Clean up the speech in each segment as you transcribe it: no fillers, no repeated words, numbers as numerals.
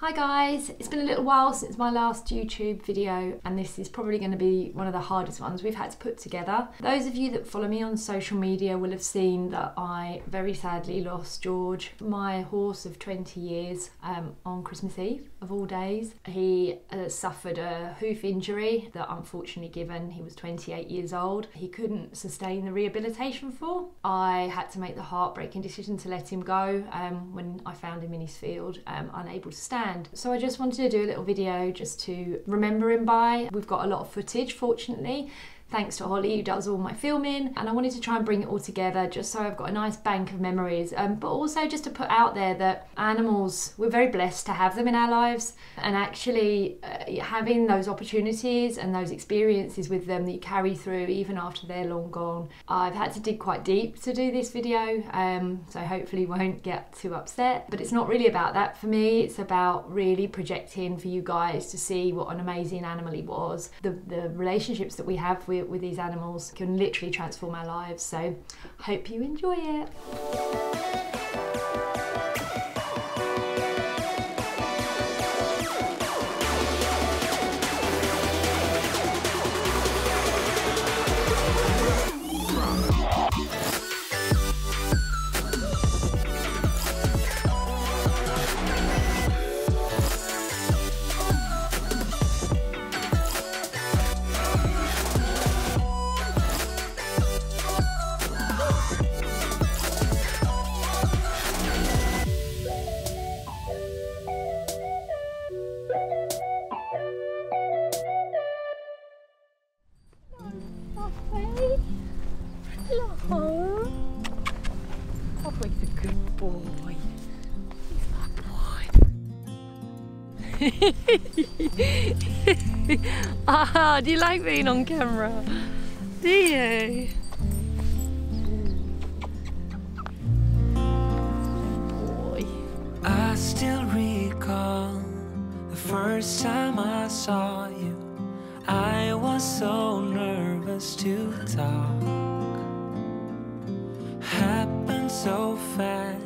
Hi guys, it's been a little while since my last YouTube video and this is probably going to be one of the hardest ones we've had to put together. Those of you that follow me on social media will have seen that I very sadly lost George, my horse of 20 years, on Christmas Eve of all days. He suffered a hoof injury that unfortunately, given he was 28 years old, he couldn't sustain the rehabilitation for. I had to make the heartbreaking decision to let him go when I found him in his field, unable to stand. So I just wanted to do a little video just to remember him by. We've got a lot of footage, fortunately, thanks to Holly who does all my filming, and I wanted to try and bring it all together just so I've got a nice bank of memories, but also just to put out there that animals, we're very blessed to have them in our lives, and actually having those opportunities and those experiences with them that you carry through even after they're long gone. I've had to dig quite deep to do this video, so hopefully won't get too upset, but it's not really about that for me. It's about really projecting for you guys to see what an amazing animal he was. The relationships that we have with these animals can literally transform our lives, so hope you enjoy it. Hello. Oh, he's a good boy. He's my boy. Ah, do you like being on camera? Do you? Boy. I still recall the first time I saw you. I was so nervous to talk. Happened so fast.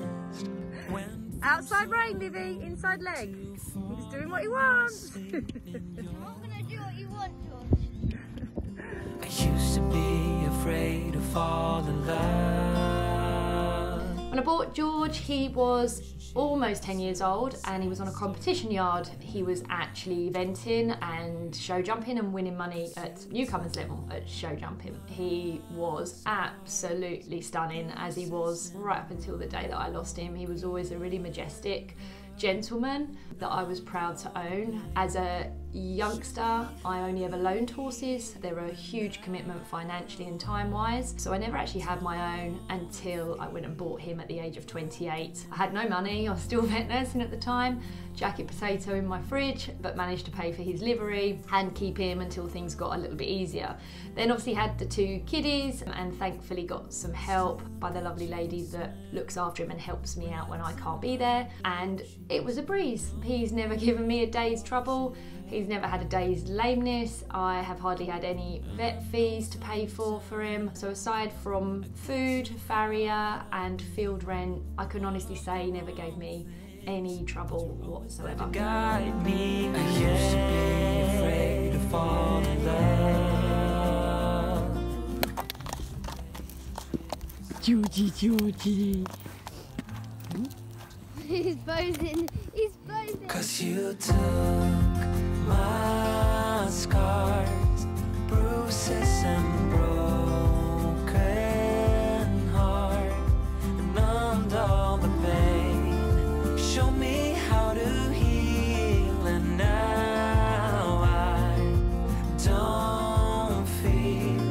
Outside rain, Livy, inside leg. He's doing what he wants. I'm not gonna do what you want, George. I used to be afraid to fall in love. When I bought George, he was almost 10 years old and he was on a competition yard. He was actually eventing and show jumping and winning money at newcomers level at show jumping. He was absolutely stunning, as he was right up until the day that I lost him. He was always a really majestic gentleman that I was proud to own. As a youngster, I only ever loaned horses. They were a huge commitment financially and time-wise, so I never actually had my own until I went and bought him at the age of 28. I had no money, I was still vet nursing at the time, jacket potato in my fridge, but managed to pay for his livery and keep him until things got a little bit easier. Then obviously had the two kiddies and thankfully got some help by the lovely lady that looks after him and helps me out when I can't be there, and it was a breeze. He's never given me a day's trouble. He's never had a day's lameness. I have hardly had any vet fees to pay for him. So aside from food, farrier and field rent, I can honestly say he never gave me any trouble whatsoever. Guide me. I used to be afraid to fall in love. Georgie. He's posing. He's posing. 'Cause you took my scars, bruises and broken heart, and numbed all the pain. Show me how to heal, and now I don't feel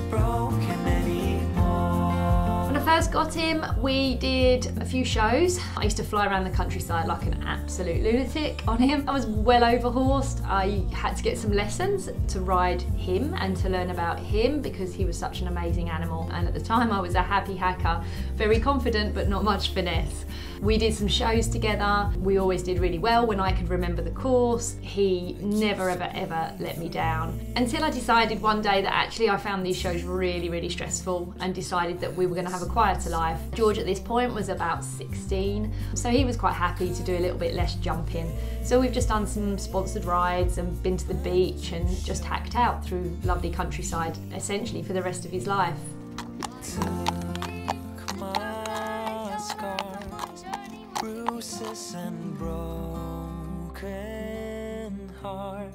broken anymore. When I first got him, we did a few shows. I used to fly around the countryside like an absolute lunatic on him. I was well overhorsed. I had to get some lessons to ride him and to learn about him because he was such an amazing animal. And at the time I was a happy hacker, very confident but not much finesse. We did some shows together. We always did really well when I could remember the course. He never ever let me down. Until I decided one day that actually I found these shows really stressful and decided that we were going to have a quieter life. George at this point was about 16, so he was quite happy to do a little bit less jumping. So we've just done some sponsored rides and been to the beach and just hacked out through lovely countryside, essentially for the rest of his life. Took my scars, bruises and broken heart.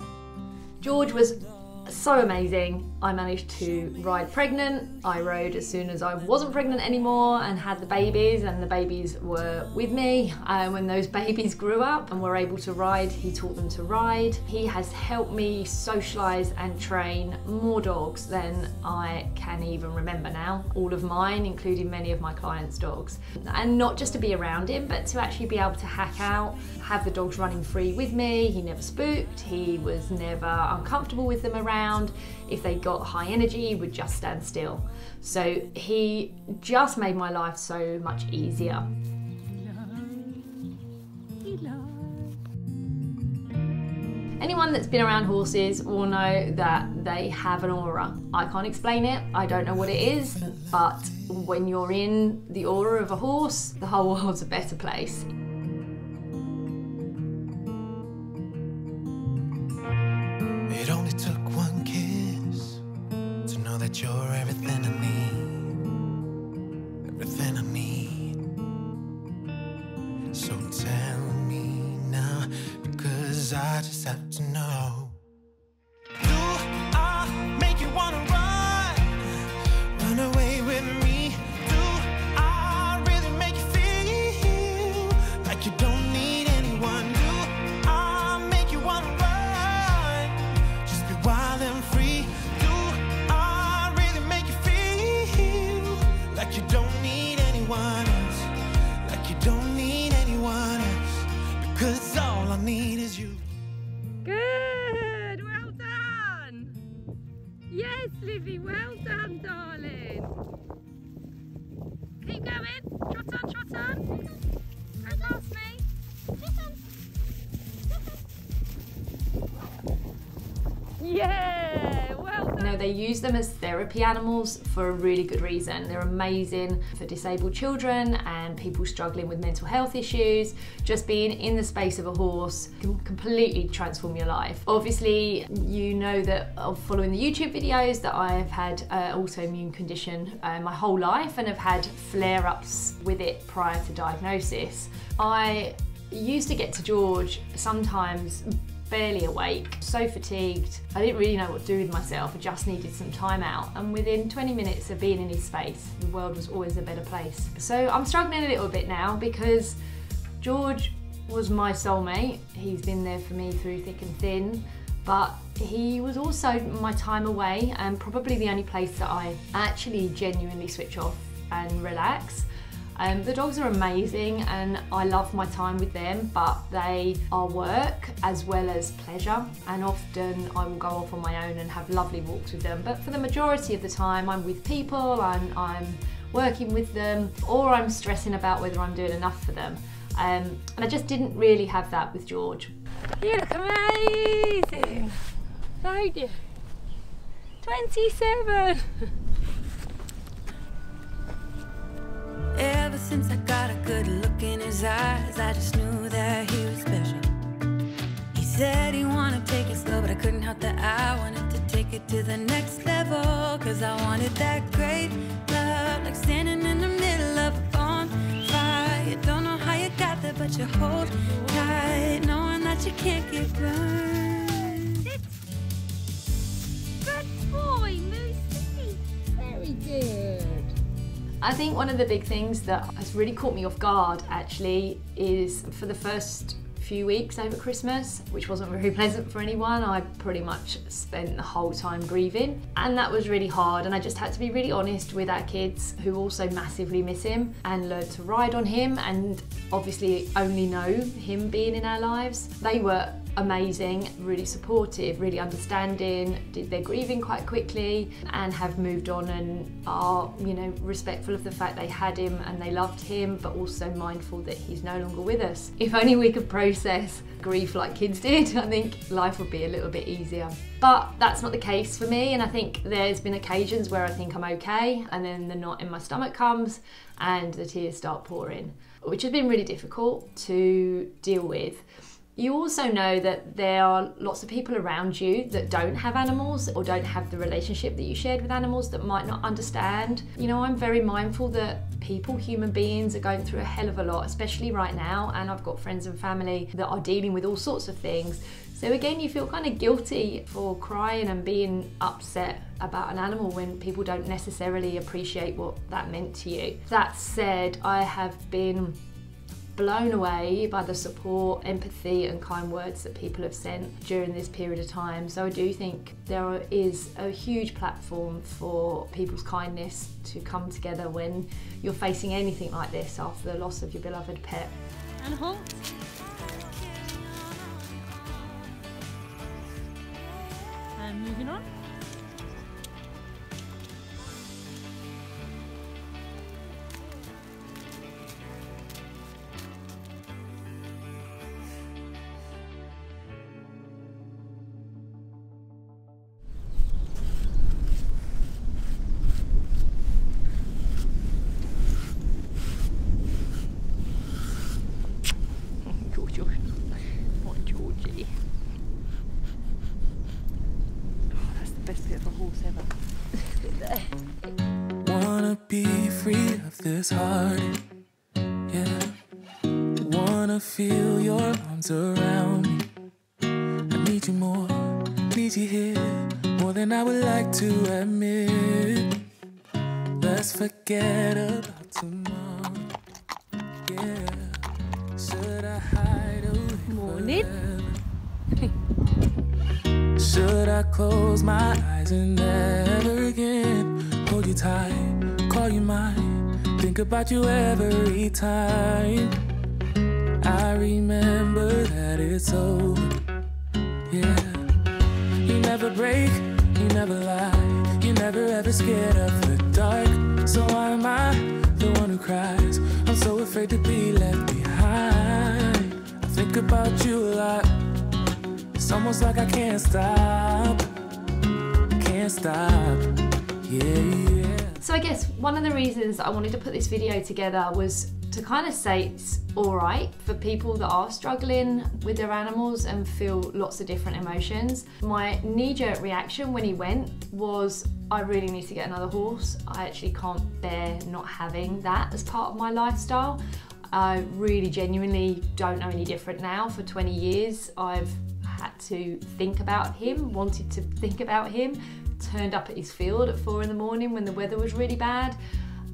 George was so amazing. I managed to ride pregnant. I rode as soon as I wasn't pregnant anymore and had the babies, and the babies were with me. When those babies grew up and were able to ride, he taught them to ride. He has helped me socialise and train more dogs than I can even remember now. All of mine, including many of my clients' dogs. And not just to be around him, but to actually be able to hack out, have the dogs running free with me. He never spooked, he was never uncomfortable with them around. If they got high energy, he would just stand still. So he just made my life so much easier. Anyone that's been around horses will know that they have an aura. I can't explain it, I don't know what it is, but when you're in the aura of a horse, the whole world's a better place. It only took one kiss to know that you're everything I need, everything I need. So tell me now, because I just have to know. Do I make you wanna run away with me? Do I really make you feel like you don't need anyone? Do I make you wanna run? Wild and free. Do I really make you feel like you don't need anyone else? Like you don't need anyone else? Because all I need is you. Good, well done. Yes, Livy, well done, darling. Keep going, trot on, trot on. Go past me. Yeah, well done. You know, they use them as therapy animals for a really good reason. They're amazing for disabled children and people struggling with mental health issues. Just being in the space of a horse can completely transform your life. Obviously, you know that of following the YouTube videos that I've had autoimmune condition my whole life and have had flare-ups with it prior to diagnosis. I used to get to George sometimes barely awake, so fatigued. I didn't really know what to do with myself. I just needed some time out. And within 20 minutes of being in his space, the world was always a better place. So I'm struggling a little bit now because George was my soulmate. He's been there for me through thick and thin, but he was also my time away and probably the only place that I actually genuinely switch off and relax. The dogs are amazing and I love my time with them, but they are work as well as pleasure, and often I will go off on my own and have lovely walks with them, but for the majority of the time I'm with people, I'm working with them, or I'm stressing about whether I'm doing enough for them. And I just didn't really have that with George. You look amazing, don't you? 27. Ever since I got a good look in his eyes, I just knew that he was special. He said he wanted to take it slow, but I couldn't help that I wanted to take it to the next level. Cause I wanted that great love, like standing in the middle of a bonfire. You don't know how you got there, but you hold tight, knowing that you can't get burned. Good boy, Moosey. Very good. I think one of the big things that has really caught me off guard actually is for the first few weeks over Christmas, which wasn't very pleasant for anyone. I pretty much spent the whole time grieving, and that was really hard, and I just had to be really honest with our kids, who also massively miss him, and learn to ride on him, and obviously only know him being in our lives. They were amazing, really supportive, really understanding, did their grieving quite quickly, and have moved on and are, you know, respectful of the fact they had him and they loved him, but also mindful that he's no longer with us. If only we could process grief like kids did, I think life would be a little bit easier. But that's not the case for me, and I think there's been occasions where I think I'm okay, and then the knot in my stomach comes and the tears start pouring, which has been really difficult to deal with. You also know that there are lots of people around you that don't have animals or don't have the relationship that you shared with animals, that might not understand. You know, I'm very mindful that people, human beings, are going through a hell of a lot, especially right now, and I've got friends and family that are dealing with all sorts of things. So again, you feel kind of guilty for crying and being upset about an animal when people don't necessarily appreciate what that meant to you. That said, I have been blown away by the support, empathy and kind words that people have sent during this period of time. So I do think there is a huge platform for people's kindness to come together when you're facing anything like this after the loss of your beloved pet. And halt. And moving on. Wanna be free of this heart, yeah. Wanna feel your arms around me. I need you more, need you here, more than I would like to admit. Let's forget about tomorrow, yeah. Should I hide away Morning. forever? Should I close my eyes and never again hold you tight, call you mine, think about you every time? I remember that it's over, yeah. You never break, you never lie, you never ever scared of the dark. So why am I the one who cries? I'm so afraid to be left behind. I think about you a lot. It's almost like I can't stop, yeah. So I guess one of the reasons I wanted to put this video together was to kind of say it's alright for people that are struggling with their animals and feel lots of different emotions. My knee-jerk reaction when he went was, I really need to get another horse. I actually can't bear not having that as part of my lifestyle. I really genuinely don't know any different now. For 20 years I've had to think about him, wanted to think about him, turned up at his field at 4 in the morning when the weather was really bad,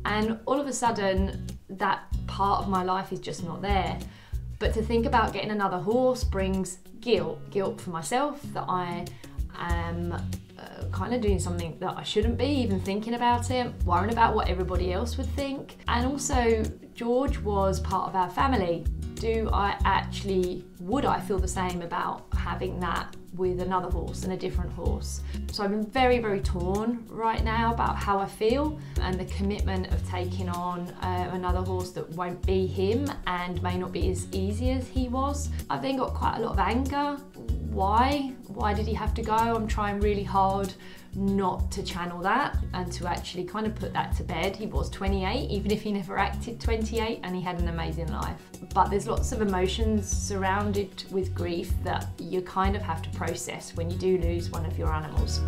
and all of a sudden that part of my life is just not there. But to think about getting another horse brings guilt for myself, that I am kind of doing something that I shouldn't be, even thinking about it, worrying about what everybody else would think. And also, George was part of our family. Would I feel the same about having that with another horse and a different horse? So I'm very, very torn right now about how I feel, and the commitment of taking on another horse that won't be him and may not be as easy as he was. I've then got quite a lot of anger. Why did he have to go? I'm trying really hard not to channel that and to actually kind of put that to bed. He was 28, even if he never acted 28, and he had an amazing life. But there's lots of emotions surrounded with grief that you kind of have to process when you do lose one of your animals.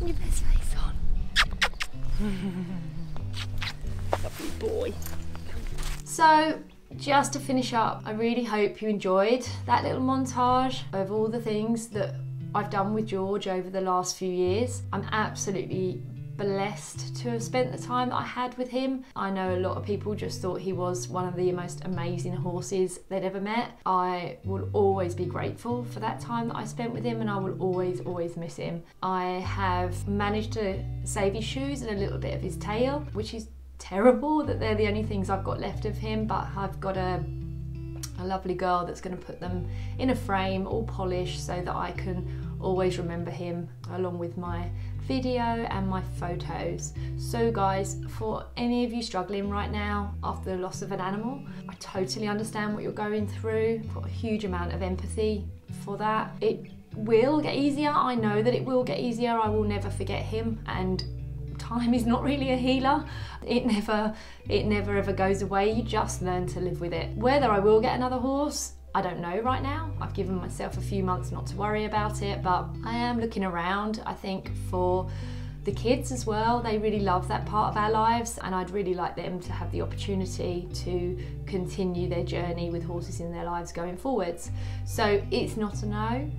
Putting your best face on. Lovely boy. So, just to finish up, I really hope you enjoyed that little montage of all the things that I've done with George over the last few years. I'm absolutely blessed to have spent the time that I had with him. I know a lot of people just thought he was one of the most amazing horses they'd ever met. I will always be grateful for that time that I spent with him, and I will always miss him. I have managed to save his shoes and a little bit of his tail, which is terrible that they're the only things I've got left of him, but I've got a lovely girl that's going to put them in a frame, all polished, so that I can always remember him along with my video and my photos. So guys, for any of you struggling right now after the loss of an animal, I totally understand what you're going through. I've got a huge amount of empathy for that. It will get easier. I know that it will get easier. I will never forget him, and time is not really a healer. It never ever goes away. You just learn to live with it. Whether I will get another horse, I don't know right now. I've given myself a few months not to worry about it, but I am looking around. I think for the kids as well, they really love that part of our lives, and I'd really like them to have the opportunity to continue their journey with horses in their lives going forwards. So it's not a no.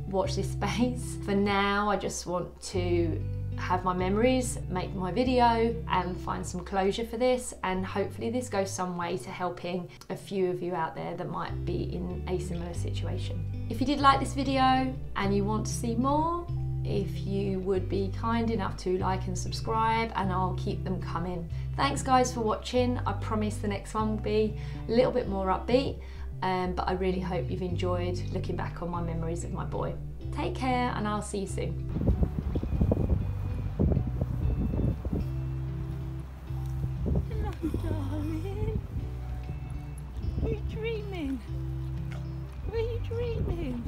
Watch this space. For now, I just want to have my memories, make my video, and find some closure for this, and hopefully this goes some way to helping a few of you out there that might be in a similar situation. If you did like this video and you want to see more, if you would be kind enough to like and subscribe, and I'll keep them coming. Thanks guys for watching. I promise the next one will be a little bit more upbeat, but I really hope you've enjoyed looking back on my memories of my boy. Take care, and I'll see you soon. Darling, are you dreaming? Are you dreaming?